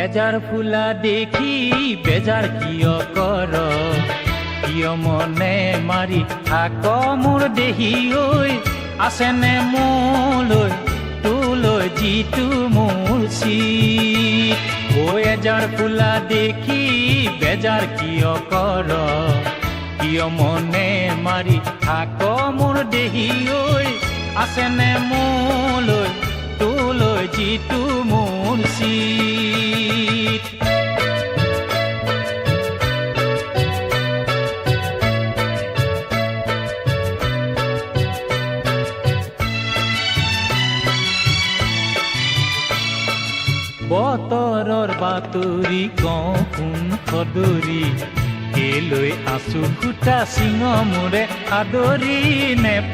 এজাৰ ফুলা দেখি বেজাৰ কিয় কৰ কিয় মনে মাৰি থাক মোৰ দেহি ঐ আছেনে মোলৈ তোলৈ যিটো মোৰ চিত ঐ এজাৰ ফুলা দেখি বেজাৰ কিয় কৰ কিয় মনে মাৰি থাক মোৰ দেহি ঐ আছেনে মোলৈ তোলৈ যিটো মোৰ চিত বতৰৰ বাতৰি কওঁ কোন সদৰি কেলৈ আছো সূতা চিঙ মোৰে আদৰি নেপা